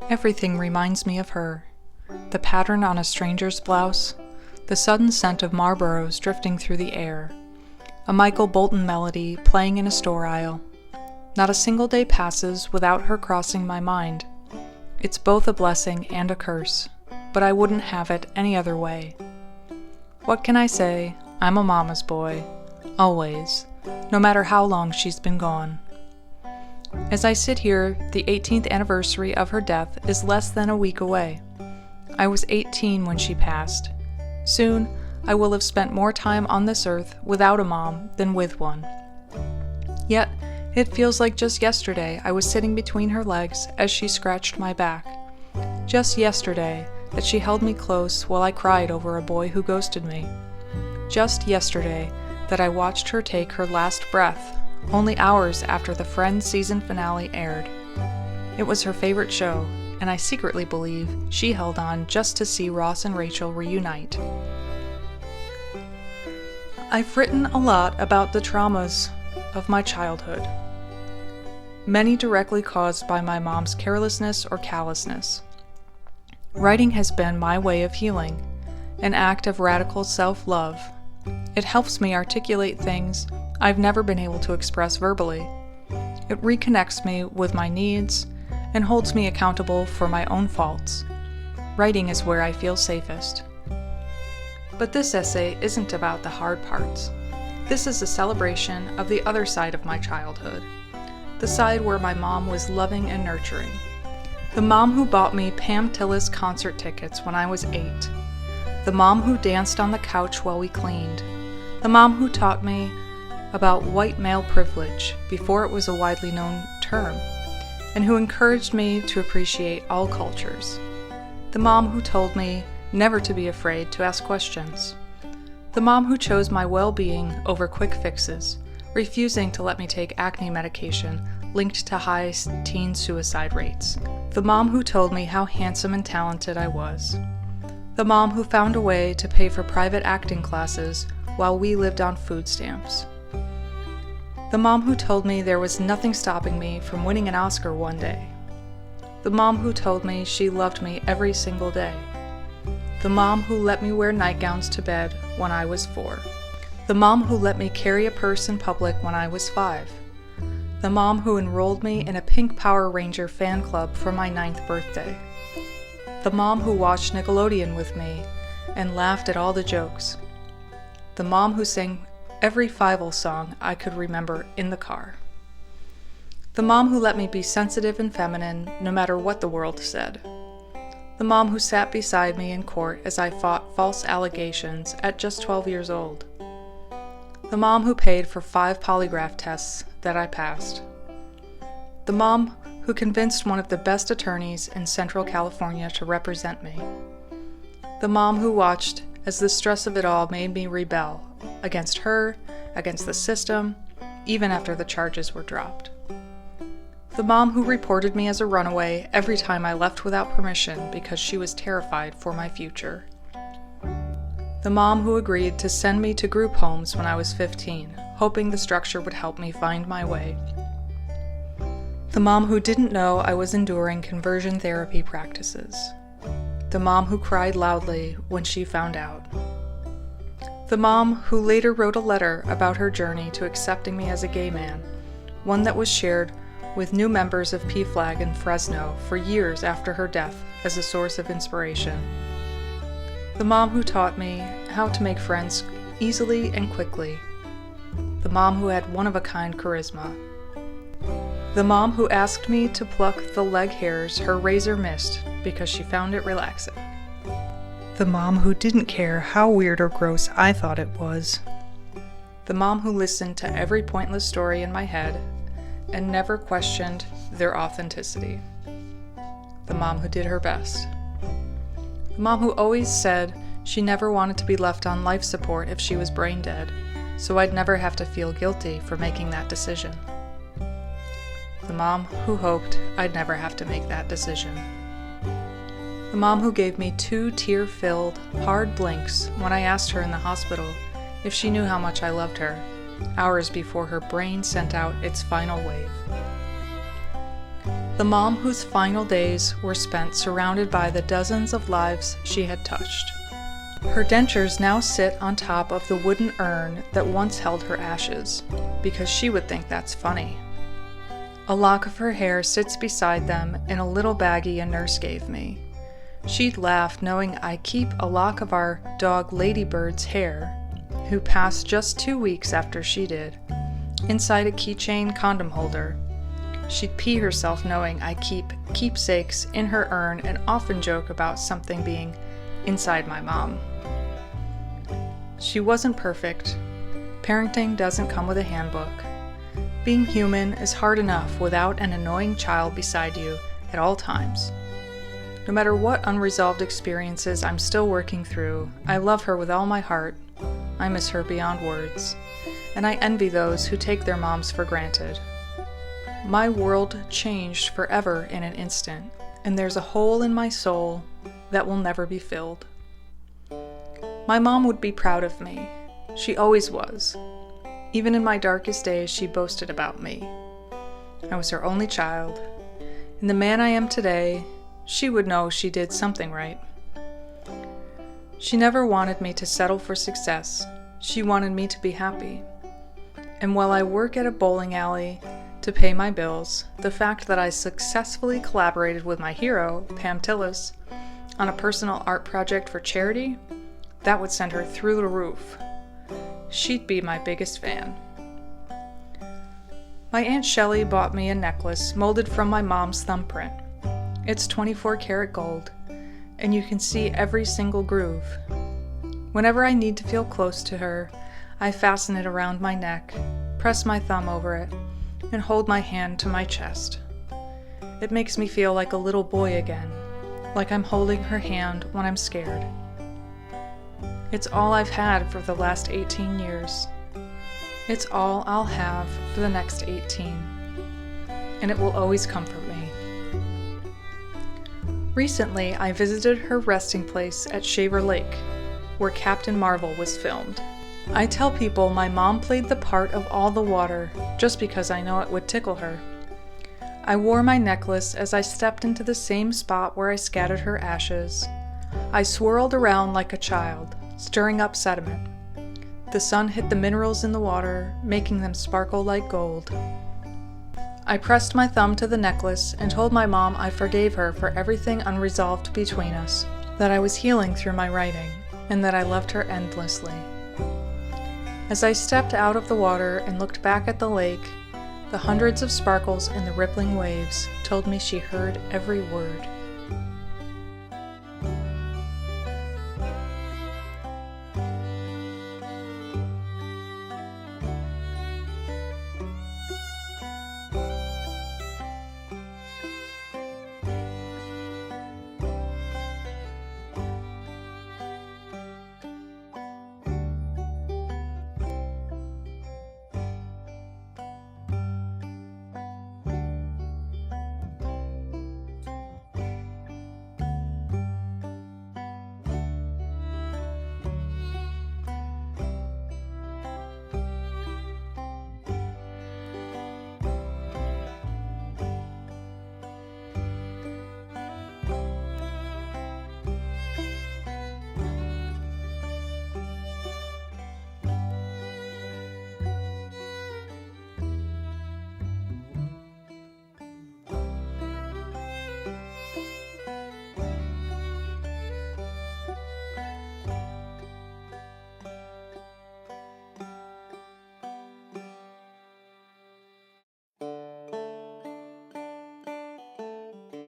Everything reminds me of her. The pattern on a stranger's blouse, the sudden scent of Marlboros drifting through the air, a Michael Bolton melody playing in a store aisle. Not a single day passes without her crossing my mind. It's both a blessing and a curse, but I wouldn't have it any other way. What can I say? I'm a mama's boy. Always. No matter how long she's been gone. As I sit here, the 18th anniversary of her death is less than a week away. I was 18 when she passed. Soon, I will have spent more time on this earth without a mom than with one. Yet, it feels like just yesterday I was sitting between her legs as she scratched my back. Just yesterday that she held me close while I cried over a boy who ghosted me. Just yesterday that I watched her take her last breath, only hours after the Friends season finale aired. It was her favorite show, and I secretly believe she held on just to see Ross and Rachel reunite. I've written a lot about the traumas of my childhood, many directly caused by my mom's carelessness or callousness. Writing has been my way of healing, an act of radical self-love. It helps me articulate things I've never been able to express verbally. It reconnects me with my needs and holds me accountable for my own faults. Writing is where I feel safest. But this essay isn't about the hard parts. This is a celebration of the other side of my childhood, the side where my mom was loving and nurturing. The mom who bought me Pam Tillis concert tickets when I was 8. The mom who danced on the couch while we cleaned. The mom who taught me about white male privilege before it was a widely known term, and who encouraged me to appreciate all cultures. The mom who told me never to be afraid to ask questions. The mom who chose my well-being over quick fixes, refusing to let me take acne medication linked to high teen suicide rates. The mom who told me how handsome and talented I was. The mom who found a way to pay for private acting classes while we lived on food stamps. The mom who told me there was nothing stopping me from winning an Oscar one day. The mom who told me she loved me every single day. The mom who let me wear nightgowns to bed when I was 4. The mom who let me carry a purse in public when I was 5. The mom who enrolled me in a Pink Power Ranger fan club for my 9th birthday. The mom who watched Nickelodeon with me and laughed at all the jokes. The mom who sang every Fievel song I could remember in the car. The mom who let me be sensitive and feminine no matter what the world said. The mom who sat beside me in court as I fought false allegations at just 12 years old. The mom who paid for 5 polygraph tests that I passed. The mom who convinced one of the best attorneys in Central California to represent me. The mom who watched as the stress of it all made me rebel against her, against the system, even after the charges were dropped. The mom who reported me as a runaway every time I left without permission because she was terrified for my future. The mom who agreed to send me to group homes when I was 15, hoping the structure would help me find my way. The mom who didn't know I was enduring conversion therapy practices. The mom who cried loudly when she found out. The mom who later wrote a letter about her journey to accepting me as a gay man, one that was shared with new members of PFLAG in Fresno for years after her death as a source of inspiration. The mom who taught me how to make friends easily and quickly. The mom who had one-of-a-kind charisma. The mom who asked me to pluck the leg hairs her razor missed because she found it relaxing. The mom who didn't care how weird or gross I thought it was. The mom who listened to every pointless story in my head and never questioned their authenticity. The mom who did her best. The mom who always said she never wanted to be left on life support if she was brain dead, so I'd never have to feel guilty for making that decision. The mom who hoped I'd never have to make that decision. The mom who gave me 2 tear-filled, hard blinks when I asked her in the hospital if she knew how much I loved her, hours before her brain sent out its final wave. The mom whose final days were spent surrounded by the dozens of lives she had touched. Her dentures now sit on top of the wooden urn that once held her ashes, because she would think that's funny. A lock of her hair sits beside them in a little baggie a nurse gave me. She'd laugh knowing I keep a lock of our dog Ladybird's hair, who passed just 2 weeks after she did, inside a keychain condom holder. She'd pee herself knowing I keep keepsakes in her urn and often joke about something being inside my mom. She wasn't perfect. Parenting doesn't come with a handbook. Being human is hard enough without an annoying child beside you at all times. No matter what unresolved experiences I'm still working through, I love her with all my heart. I miss her beyond words. And I envy those who take their moms for granted. My world changed forever in an instant, and there's a hole in my soul that will never be filled. My mom would be proud of me. She always was. Even in my darkest days, she boasted about me. I was her only child. And the man I am today, she would know she did something right. She never wanted me to settle for success. She wanted me to be happy. And while I work at a bowling alley to pay my bills, the fact that I successfully collaborated with my hero, Pam Tillis, on a personal art project for charity, that would send her through the roof. She'd be my biggest fan. My Aunt Shelley bought me a necklace molded from my mom's thumbprint. It's 24 karat gold, and you can see every single groove. Whenever I need to feel close to her, I fasten it around my neck, press my thumb over it, and hold my hand to my chest. It makes me feel like a little boy again, like I'm holding her hand when I'm scared. It's all I've had for the last 18 years. It's all I'll have for the next 18. And it will always comfort me. Recently, I visited her resting place at Shaver Lake, where Captain Marvel was filmed. I tell people my mom played the part of all the water just because I know it would tickle her. I wore my necklace as I stepped into the same spot where I scattered her ashes. I swirled around like a child, stirring up sediment. The sun hit the minerals in the water, making them sparkle like gold. I pressed my thumb to the necklace and told my mom I forgave her for everything unresolved between us, that I was healing through my writing, and that I loved her endlessly. As I stepped out of the water and looked back at the lake, the hundreds of sparkles in the rippling waves told me she heard every word.